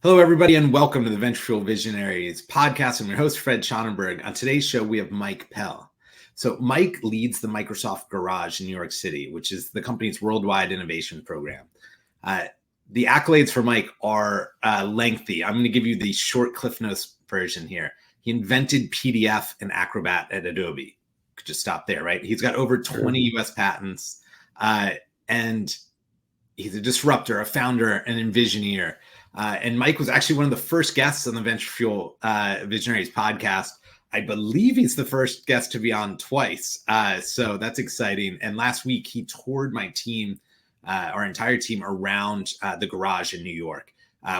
Hello, everybody, and welcome to the Venture Fuel Visionaries podcast. I'm your host, Fred Schonenberg. On today's show, we have Mike Pell. So Mike leads the Microsoft Garage in New York City, which is the company's worldwide innovation program. The accolades for Mike are lengthy. I'm going to give you the short Cliff Notes version here. He invented PDF and Acrobat at Adobe. Could just stop there, right? He's got over 20 US patents, and he's a disruptor, a founder, an Envisioneer. And Mike was actually one of the first guests on the Venture Fuel Visionaries podcast. I believe he's the first guest to be on twice. So that's exciting. And last week, he toured my team, our entire team, around the garage in New York,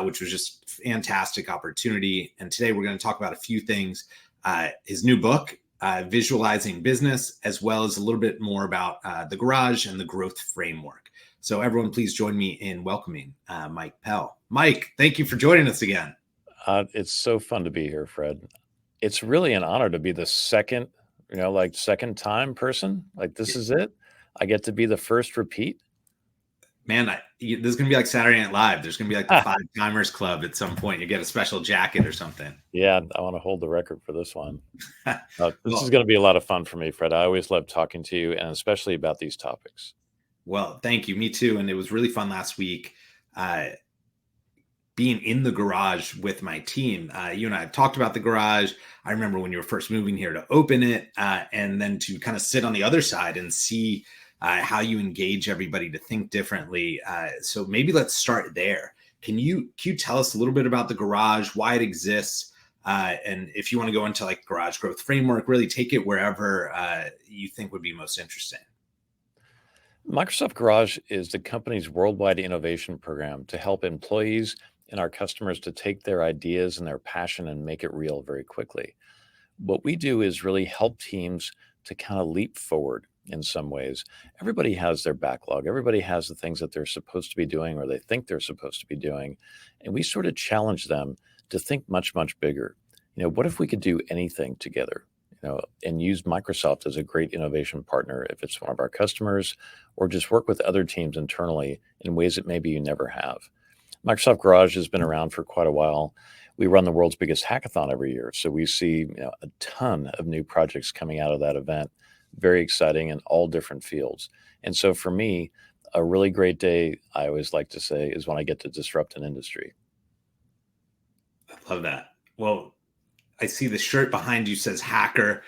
which was just a fantastic opportunity. And today we're going to talk about a few things. His new book, Visualizing Business, as well as a little bit more about the garage and the growth framework. So everyone, please join me in welcoming Mike Pell. Mike, thank you for joining us again. It's so fun to be here, Fred. It's really an honor to be the second time person. Like, this is it. I get to be the first repeat. Man, this is going to be like Saturday Night Live. There's going to be like the Five Timers Club at some point. You get a special jacket or something. Yeah, I want to hold the record for this one. This is going to be a lot of fun for me, Fred. I always love talking to you, and especially about these topics. Well, thank you. Me too. And it was really fun last week being in the garage with my team. You and I have talked about the garage. I remember when you were first moving here to open it and then to kind of sit on the other side and see how you engage everybody to think differently. So maybe let's start there. Can you tell us a little bit about the garage, why it exists? And if you want to go into like garage growth framework, really take it wherever you think would be most interesting. Microsoft Garage is the company's worldwide innovation program to help employees and our customers to take their ideas and their passion and make it real very quickly. What we do is really help teams to kind of leap forward in some ways. Everybody has their backlog. Everybody has the things that they're supposed to be doing or they think they're supposed to be doing. And we sort of challenge them to think much, much bigger. What if we could do anything together? And use Microsoft as a great innovation partner if it's one of our customers, or just work with other teams internally in ways that maybe you never have. Microsoft Garage has been around for quite a while. We run the world's biggest hackathon every year. So we see a ton of new projects coming out of that event. Very exciting in all different fields. And so for me, a really great day, I always like to say, is when I get to disrupt an industry. I love that. Well, I see the shirt behind you says hacker.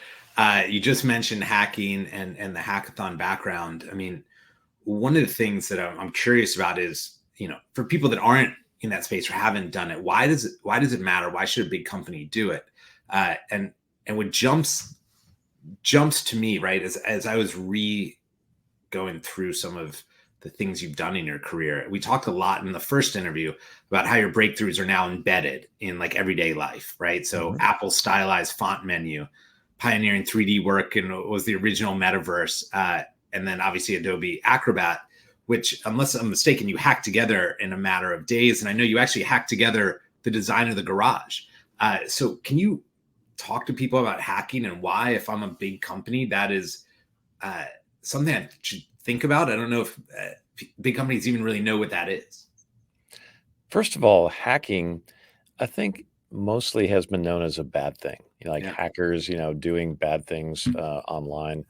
You just mentioned hacking and the hackathon background. I mean, one of the things that I'm curious about is, for people that aren't in that space or haven't done it, why does it matter? Why should a big company do it? And what jumps to me, right, as I was going through some of the things you've done in your career. We talked a lot in the first interview about how your breakthroughs are now embedded in like everyday life, right? So Apple stylized font menu, pioneering 3D work, and was the original metaverse. And then obviously Adobe Acrobat, which, unless I'm mistaken, you hacked together in a matter of days. And I know you actually hacked together the design of the garage. So can you talk to people about hacking and why, if I'm a big company, that is something I should think about? I don't know if big companies even really know what that is. First of all, hacking, I think mostly has been known as a bad thing, hackers, doing bad things online.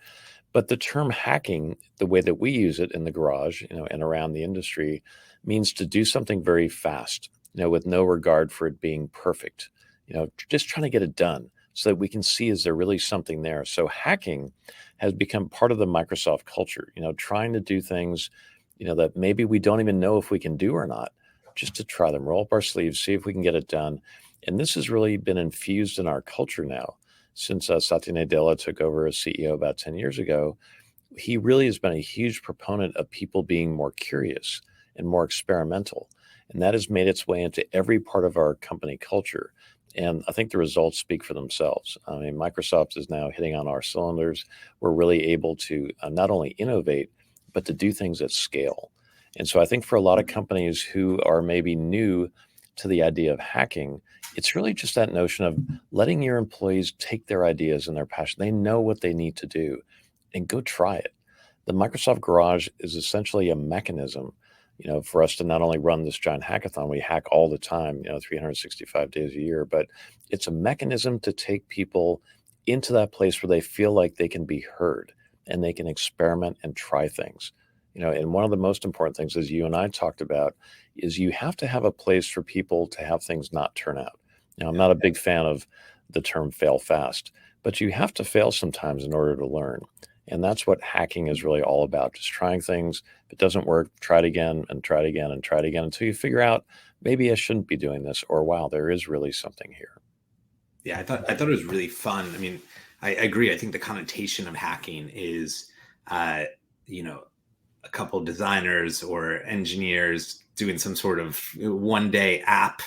But the term hacking, the way that we use it in the garage, and around the industry, means to do something very fast, with no regard for it being perfect, just trying to get it done so that we can see, is there really something there? So hacking has become part of the Microsoft culture, trying to do things, that maybe we don't even know if we can do or not, just to try them, roll up our sleeves, see if we can get it done. And this has really been infused in our culture now. Since Satya Nadella took over as CEO about 10 years ago, he really has been a huge proponent of people being more curious and more experimental. And that has made its way into every part of our company culture. And I think the results speak for themselves. I mean, Microsoft is now hitting on our cylinders. We're really able to not only innovate, but to do things at scale. And so I think for a lot of companies who are maybe new to the idea of hacking, it's really just that notion of letting your employees take their ideas and their passion. They know what they need to do and go try it. The Microsoft Garage is essentially a mechanism for us to not only run this giant hackathon, we hack all the time, 365 days a year, but it's a mechanism to take people into that place where they feel like they can be heard and they can experiment and try things. And one of the most important things, as you and I talked about, is you have to have a place for people to have things not turn out. Now, I'm not a big fan of the term fail fast, but you have to fail sometimes in order to learn. And that's what hacking is really all about, just trying things. If it doesn't work, try it again and try it again and try it again until you figure out, maybe I shouldn't be doing this, or wow, there is really something here. Yeah, I thought it was really fun. I mean, I agree. I think the connotation of hacking is, a couple designers or engineers doing some sort of one-day app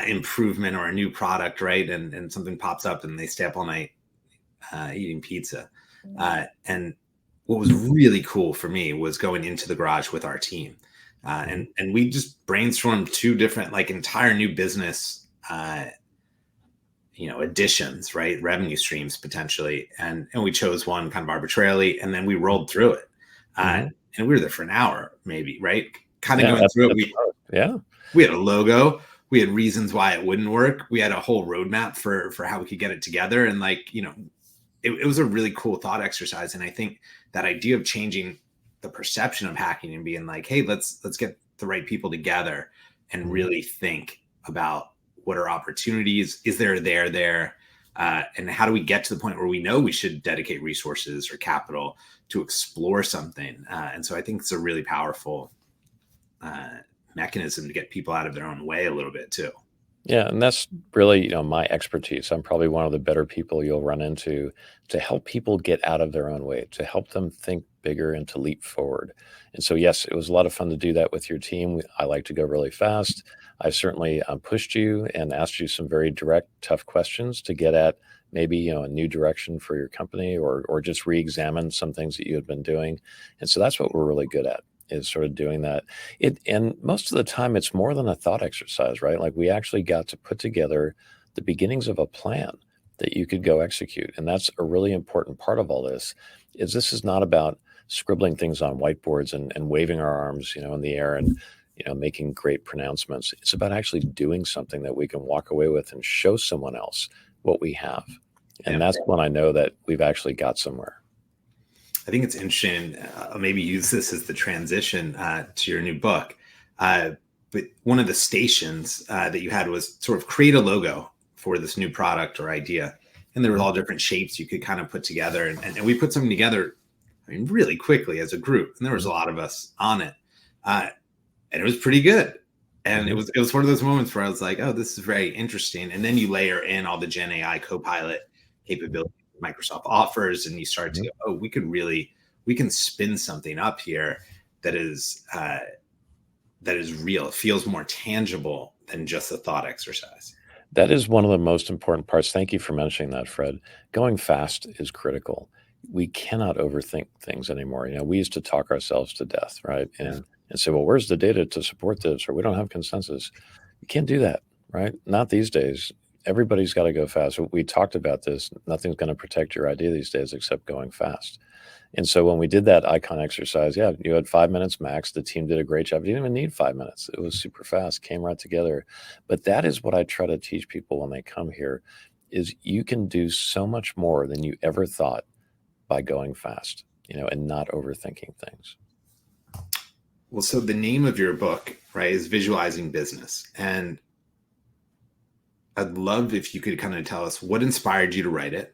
improvement or a new product, right? And something pops up and they stay up all night eating pizza. And what was really cool for me was going into the garage with our team. And we just brainstormed two different, like, entire new business, additions, right? Revenue streams potentially. And we chose one kind of arbitrarily, and then we rolled through it. And we were there for an hour, maybe, right? Kind of going through it. We had a logo. We had reasons why it wouldn't work. We had a whole roadmap for how we could get it together. And it was a really cool thought exercise. And I think that idea of changing the perception of hacking and being like, hey, let's get the right people together and really think about what are opportunities, is there there, and how do we get to the point where we know we should dedicate resources or capital to explore something. And so I think it's a really powerful mechanism to get people out of their own way a little bit too. Yeah, and that's really, my expertise. I'm probably one of the better people you'll run into to help people get out of their own way, to help them think bigger and to leap forward. And so, yes, it was a lot of fun to do that with your team. I like to go really fast. I certainly pushed you and asked you some very direct, tough questions to get at maybe, a new direction for your company, or just re-examine some things that you had been doing. And so that's what we're really good at, is sort of doing that. And most of the time it's more than a thought exercise, right? Like, we actually got to put together the beginnings of a plan that you could go execute. And that's a really important part of all this. This is not about scribbling things on whiteboards and waving our arms, in the air and, making great pronouncements. It's about actually doing something that we can walk away with and show someone else what we have. And that's when I know that we've actually got somewhere. I think it's interesting. I'll maybe use this as the transition to your new book. But one of the stations that you had was sort of create a logo for this new product or idea. And there were all different shapes you could kind of put together. And we put something together, really quickly as a group. And there was a lot of us on it. And it was pretty good. And it was one of those moments where I was like, oh, this is very interesting. And then you layer in all the Gen AI Copilot capabilities Microsoft offers, and you start to go, oh, we can spin something up here that is real. It feels more tangible than just a thought exercise. That is one of the most important parts. Thank you for mentioning that, Fred. Going fast is critical. We cannot overthink things anymore. We used to talk ourselves to death, right? And say, well, where's the data to support this? Or we don't have consensus. You can't do that, right? Not these days. Everybody's got to go fast. We talked about this. Nothing's going to protect your idea these days except going fast. And so when we did that icon exercise, you had 5 minutes max. The team did a great job. You didn't even need 5 minutes. It was super fast, came right together. But that is what I try to teach people when they come here, is you can do so much more than you ever thought by going fast, and not overthinking things. Well, so the name of your book, right, is Visualizing Business. And I'd love if you could kind of tell us what inspired you to write it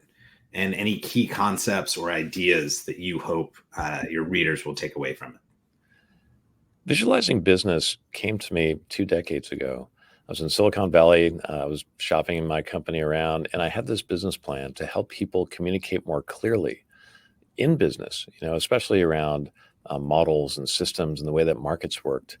and any key concepts or ideas that you hope your readers will take away from it. Visualizing Business came to me 2 decades ago. I was in Silicon Valley. I was shopping my company around, and I had this business plan to help people communicate more clearly in business, especially around models and systems and the way that markets worked.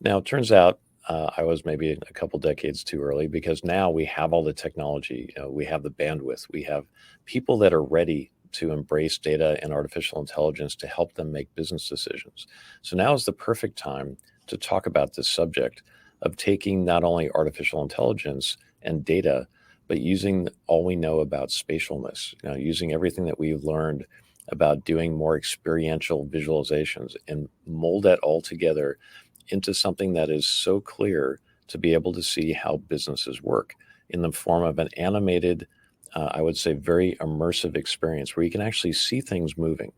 Now, it turns out I was maybe a couple decades too early, because now we have all the technology, we have the bandwidth, we have people that are ready to embrace data and artificial intelligence to help them make business decisions. So now is the perfect time to talk about this subject of taking not only artificial intelligence and data, but using all we know about spatialness, using everything that we've learned about doing more experiential visualizations and mold that all together into something that is so clear to be able to see how businesses work in the form of an animated, I would say, very immersive experience where you can actually see things moving.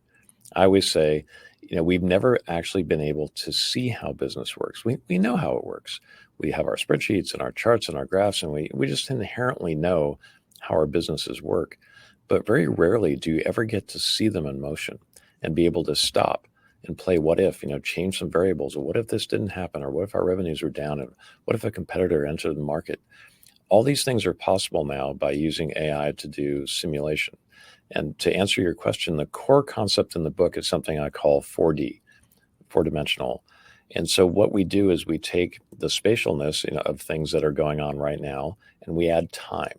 I always say, we've never actually been able to see how business works. We know how it works. We have our spreadsheets and our charts and our graphs, and we just inherently know how our businesses work. But very rarely do you ever get to see them in motion and be able to stop and play what if, change some variables. Or what if this didn't happen? Or what if our revenues were down? And what if a competitor entered the market? All these things are possible now by using AI to do simulation. And to answer your question, the core concept in the book is something I call 4D, four-dimensional. And so what we do is we take the spatialness of things that are going on right now, and we add time.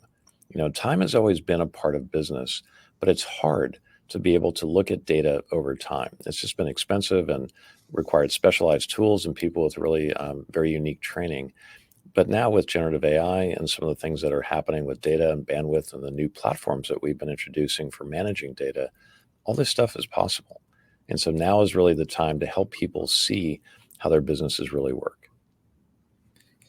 Time has always been a part of business, but it's hard to be able to look at data over time. It's just been expensive and required specialized tools and people with really very unique training. But now with generative AI and some of the things that are happening with data and bandwidth and the new platforms that we've been introducing for managing data, all this stuff is possible. And so now is really the time to help people see how their businesses really work.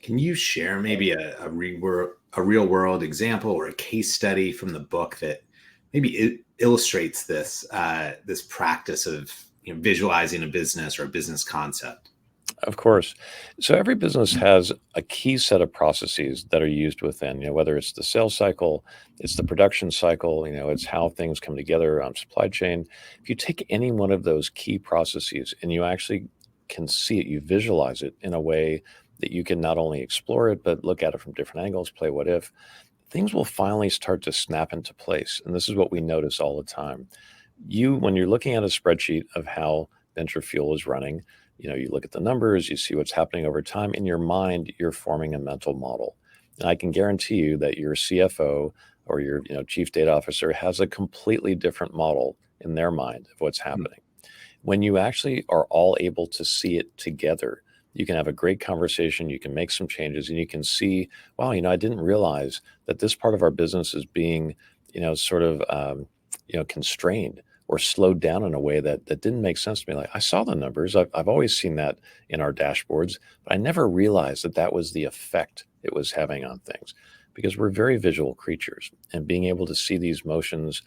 Can you share maybe a real world example or a case study from the book that maybe it illustrates this this practice of visualizing a business or a business concept? Of course. So every business has a key set of processes that are used within, whether it's the sales cycle, it's the production cycle, it's how things come together on supply chain. If you take any one of those key processes and you actually can see it, you visualize it in a way that you can not only explore it, but look at it from different angles, play what if, things will finally start to snap into place. And this is what we notice all the time. When you're looking at a spreadsheet of how venture fuel is running, you look at the numbers, you see what's happening over time. In your mind, you're forming a mental model. And I can guarantee you that your CFO or your chief data officer has a completely different model in their mind of what's happening. When you actually are all able to see it together, you can have a great conversation, you can make some changes, and you can see, wow, I didn't realize that this part of our business is being, sort of, constrained or slowed down in a way that didn't make sense to me. Like, I saw the numbers. I've always seen that in our dashboards, but I never realized that was the effect it was having on things, because we're very visual creatures, and being able to see these motions,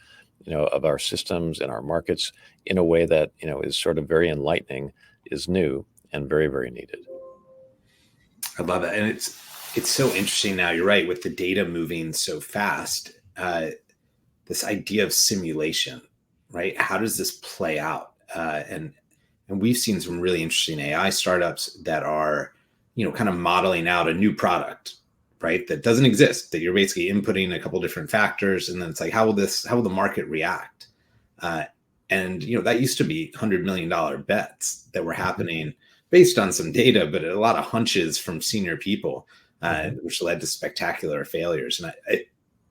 of our systems and our markets in a way that, is sort of very enlightening is new and very, very needed. I love it. And it's so interesting now. You're right, with the data moving so fast, this idea of simulation, right? How does this play out? And we've seen some really interesting AI startups that are, kind of modeling out a new product, right? That doesn't exist, that you're basically inputting a couple different factors. And then it's like, how will the market react? And that used to be $100 million bets that were happening based on some data, but a lot of hunches from senior people, which led to spectacular failures. And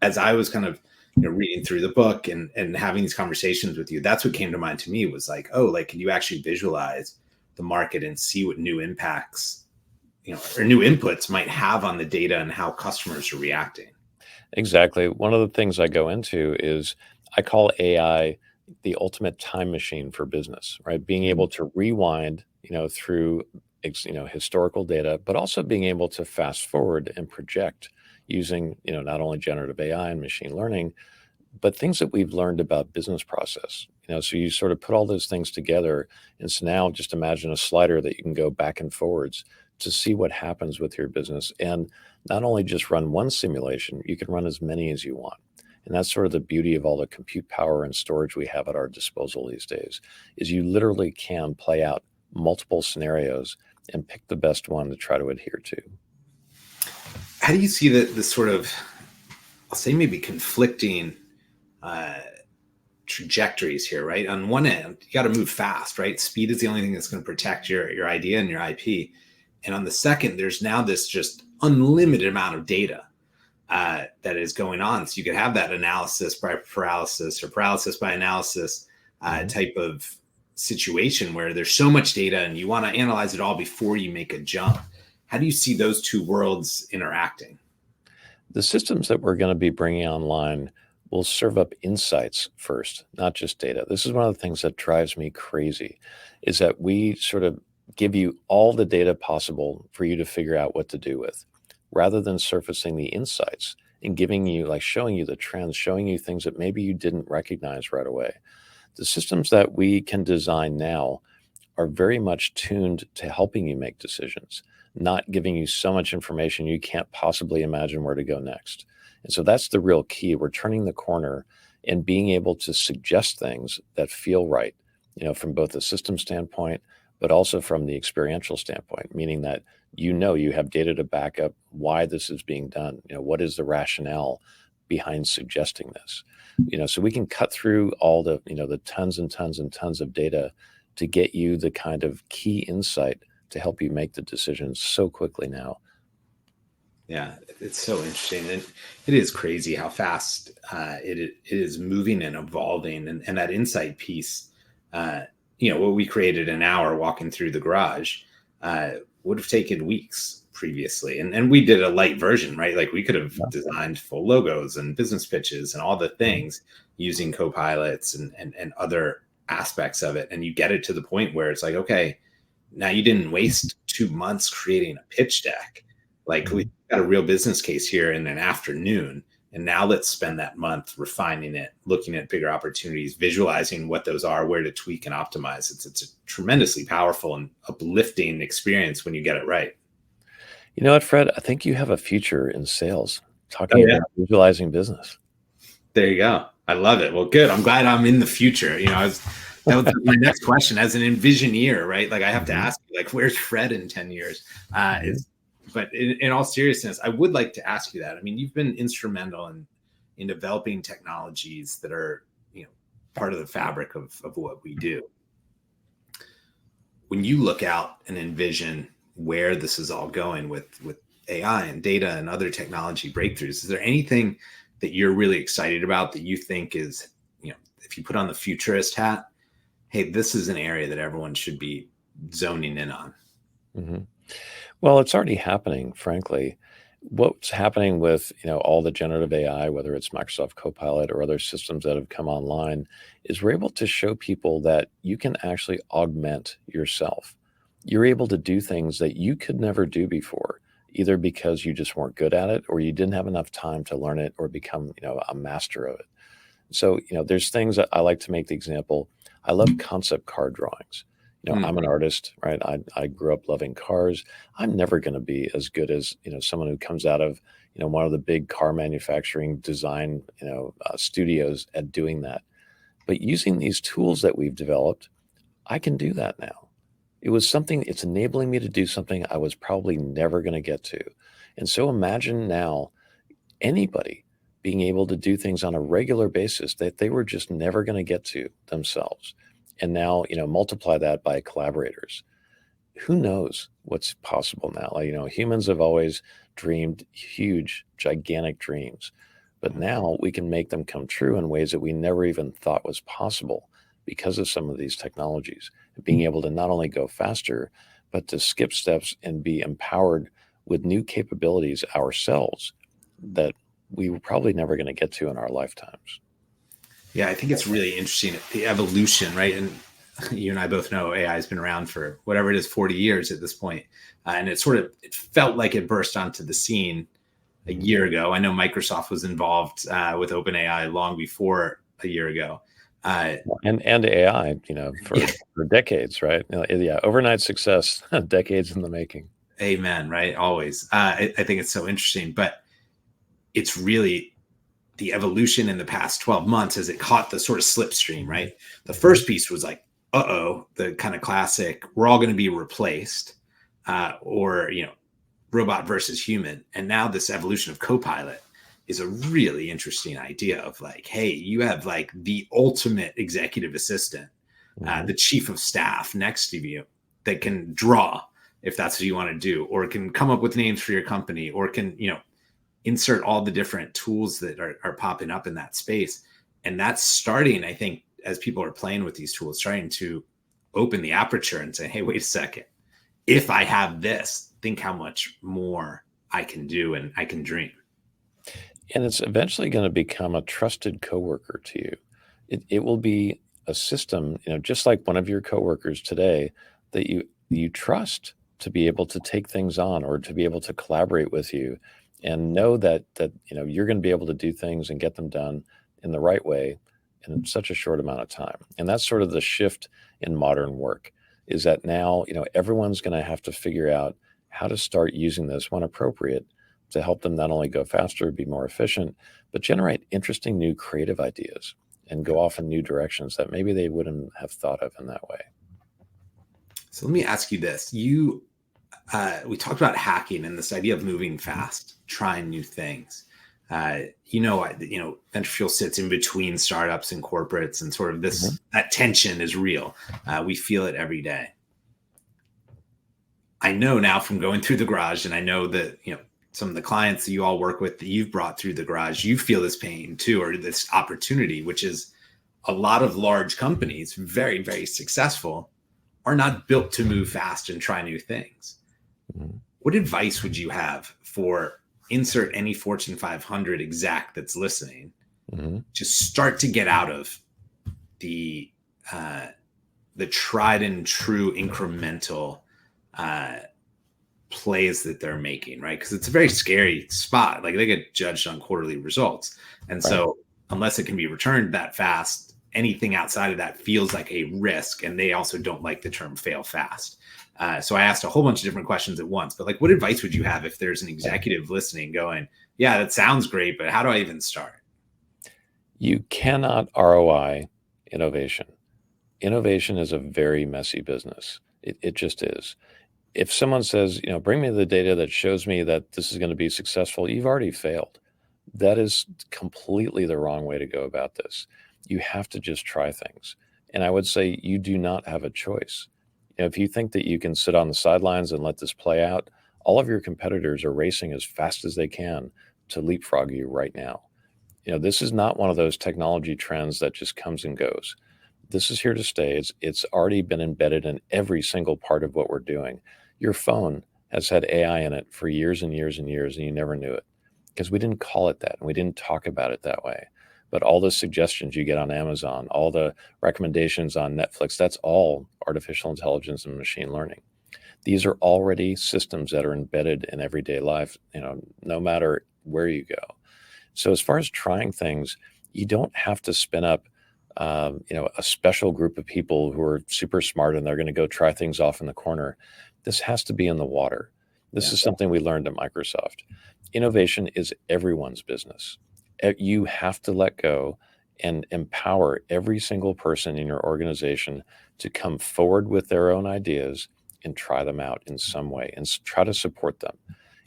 as I was kind of reading through the book and having these conversations with you, that's what came to mind to me was like, can you actually visualize the market and see what new impacts, or new inputs might have on the data and how customers are reacting? Exactly. One of the things I go into is I call AI the ultimate time machine for business, right? Being able to rewind, through, historical data, but also being able to fast forward and project using, not only generative AI and machine learning, but things that we've learned about business process. So you sort of put all those things together. And so now just imagine a slider that you can go back and forwards to see what happens with your business. And not only just run one simulation, you can run as many as you want. And that's sort of the beauty of all the compute power and storage we have at our disposal these days, is you literally can play out multiple scenarios and pick the best one to try to adhere to. How do you see the sort of, I'll say maybe conflicting trajectories here, right? On one end, you got to move fast, right? Speed is the only thing that's going to protect your idea and your IP. And on the second, there's now this just unlimited amount of data that is going on. So you could have that analysis by paralysis or paralysis by analysis type of situation where there's so much data and you want to analyze it all before you make a jump. How do you see those two worlds interacting? The systems that we're going to be bringing online will serve up insights first, not just data. This is one of the things that drives me crazy, is that we sort of give you all the data possible for you to figure out what to do with, rather than surfacing the insights and giving you, like showing you the trends, showing you things that maybe you didn't recognize right away. The systems that we can design now are very much tuned to helping you make decisions, not giving you so much information you can't possibly imagine where to go next. And so that's the real key. We're turning the corner and being able to suggest things that feel right, from both a system standpoint, but also from the experiential standpoint, meaning that you have data to back up why this is being done. What is the rationale behind suggesting this? So we can cut through all the tons and tons and tons of data to get you the kind of key insight to help you make the decisions so quickly now. Yeah, it's so interesting. And it is crazy how fast it is moving and evolving. And that insight piece, what we created an hour walking through the garage would have taken weeks previously. And we did a light version, right? Like we could have designed full logos and business pitches and all the things using co-pilots and other aspects of it. And you get it to the point where it's like, okay, now you didn't waste 2 months creating a pitch deck. Like we got a real business case here in an afternoon. And now let's spend that month refining it, looking at bigger opportunities, visualizing what those are, where to tweak and optimize. It's a tremendously powerful and uplifting experience when you get it right. You know what, Fred? I think you have a future in sales, talking about visualizing business. There you go. I love it. Well, good. I'm glad I'm in the future. That was my next question. As an Envisioneer, right? Like I have to ask you, like, where's Fred in 10 years? But in all seriousness, I would like to ask you that. I mean, you've been instrumental in developing technologies that are, part of the fabric of what we do. When you look out and envision where this is all going with AI and data and other technology breakthroughs, is there anything that you're really excited about that you think is, if you put on the futurist hat, hey, this is an area that everyone should be zoning in on? Mm-hmm. Well, it's already happening, frankly. What's happening with, all the generative AI, whether it's Microsoft Copilot or other systems that have come online, is we're able to show people that you can actually augment yourself. You're able to do things that you could never do before, either because you just weren't good at it or you didn't have enough time to learn it or become, a master of it. So, there's things that I like to make the example. I love concept car drawings. I'm an artist, right? I grew up loving cars. I'm never going to be as good as, someone who comes out of, one of the big car manufacturing design, studios at doing that. But using these tools that we've developed, I can do that now. It's enabling me to do something I was probably never going to get to. And so imagine now anybody being able to do things on a regular basis that they were just never going to get to themselves. And now, multiply that by collaborators. Who knows what's possible now? Like, humans have always dreamed huge, gigantic dreams, but now we can make them come true in ways that we never even thought was possible because of some of these technologies. Being able to not only go faster, but to skip steps and be empowered with new capabilities ourselves that we were probably never going to get to in our lifetimes. Yeah, I think it's really interesting, the evolution, right? And you and I both know AI has been around for whatever it is, 40 years at this point. And it felt like it burst onto the scene a year ago. I know Microsoft was involved with OpenAI long before a year ago. And AI, for decades, right? Overnight success, decades in the making. Amen, right? Always. I think it's so interesting, but it's really the evolution in the past 12 months as it caught the sort of slipstream, right? The first piece was like, the kind of classic, we're all going to be replaced, or, robot versus human. And now this evolution of Copilot is a really interesting idea of like, hey, you have like the ultimate executive assistant, the chief of staff next to you that can draw if that's what you want to do, or can come up with names for your company, or can, insert all the different tools that are popping up in that space. And that's starting, I think, as people are playing with these tools, trying to open the aperture and say, hey, wait a second. If I have this, think how much more I can do and I can dream. And it's eventually going to become a trusted coworker to you. It will be a system, just like one of your coworkers today that you you trust to be able to take things on or to be able to collaborate with you and know that you're going to be able to do things and get them done in the right way in such a short amount of time. And that's sort of the shift in modern work, is that now, everyone's going to have to figure out how to start using this when appropriate to help them not only go faster, be more efficient, but generate interesting new creative ideas and go off in new directions that maybe they wouldn't have thought of in that way. So let me ask you this. We talked about hacking and this idea of moving fast, trying new things. Venture fuel sits in between startups and corporates, and sort of this that tension is real. We feel it every day. I know now from going through the garage, and I know that some of the clients that you all work with that you've brought through the garage, you feel this pain too, or this opportunity, which is a lot of large companies, very, very successful, are not built to move fast and try new things. What advice would you have for insert any Fortune 500 exec that's listening to start to get out of the tried and true incremental plays that they're making, right? Because it's a very scary spot. Like, they get judged on quarterly results. And so unless it can be returned that fast, anything outside of that feels like a risk. And they also don't like the term fail fast. So I asked a whole bunch of different questions at once, but what advice would you have if there's an executive listening going, yeah, that sounds great, but how do I even start? You cannot ROI innovation. Innovation is a very messy business. It just is. If someone says, bring me the data that shows me that this is going to be successful, you've already failed. That is completely the wrong way to go about this. You have to just try things. And I would say you do not have a choice. If you think that you can sit on the sidelines and let this play out, all of your competitors are racing as fast as they can to leapfrog you right now. This is not one of those technology trends that just comes and goes. This is here to stay. It's already been embedded in every single part of what we're doing. Your phone has had AI in it for years and years and years, and you never knew it because we didn't call it that and we didn't talk about it that way. But all the suggestions you get on Amazon, all the recommendations on Netflix, that's all artificial intelligence and machine learning. These are already systems that are embedded in everyday life, no matter where you go. So as far as trying things, you don't have to spin up, a special group of people who are super smart and they're going to go try things off in the corner. This has to be in the water. This is something we learned at Microsoft. Innovation is everyone's business. You have to let go and empower every single person in your organization to come forward with their own ideas and try them out in some way and try to support them.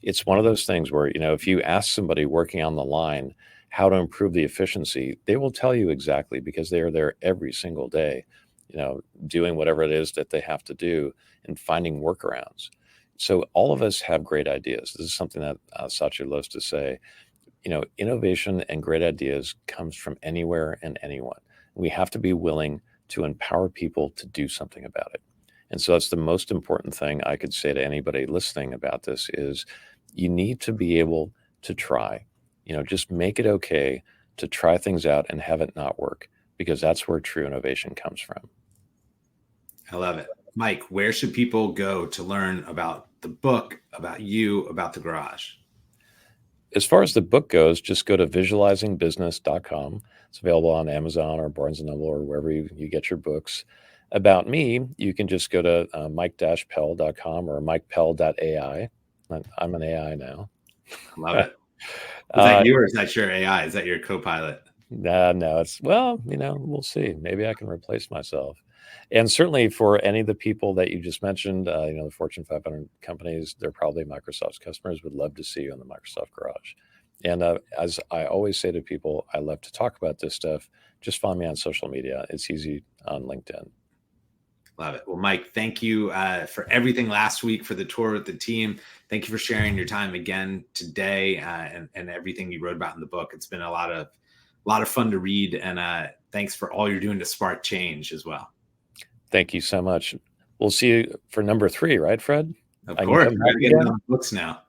It's one of those things where, if you ask somebody working on the line how to improve the efficiency, they will tell you exactly, because they are there every single day, doing whatever it is that they have to do and finding workarounds. So all of us have great ideas. This is something that Satya loves to say. Innovation and great ideas comes from anywhere and anyone. We have to be willing to empower people to do something about it. And so that's the most important thing I could say to anybody listening about this is you need to be able to try, just make it okay to try things out and have it not work, because that's where true innovation comes from. I love it. Mike, where should people go to learn about the book, about you, about the garage? As far as the book goes, just go to visualizingbusiness.com. It's available on Amazon or Barnes & Noble or wherever you get your books. About me, you can just go to mike-pell.com or mikepell.ai. I'm an AI now. Love it. Is that you or is that your AI? Is that your co-pilot? No, we'll see. Maybe I can replace myself. And certainly for any of the people that you just mentioned, the Fortune 500 companies, they're probably Microsoft's customers, would love to see you in the Microsoft Garage. And as I always say to people, I love to talk about this stuff. Just find me on social media. It's easy on LinkedIn. Love it. Well, Mike, thank you for everything last week, for the tour with the team. Thank you for sharing your time again today and everything you wrote about in the book. It's been a lot of fun to read, and thanks for all you're doing to spark change as well. Thank you so much. We'll see you for number 3, right, Fred? Of course. We're going to get into the books now.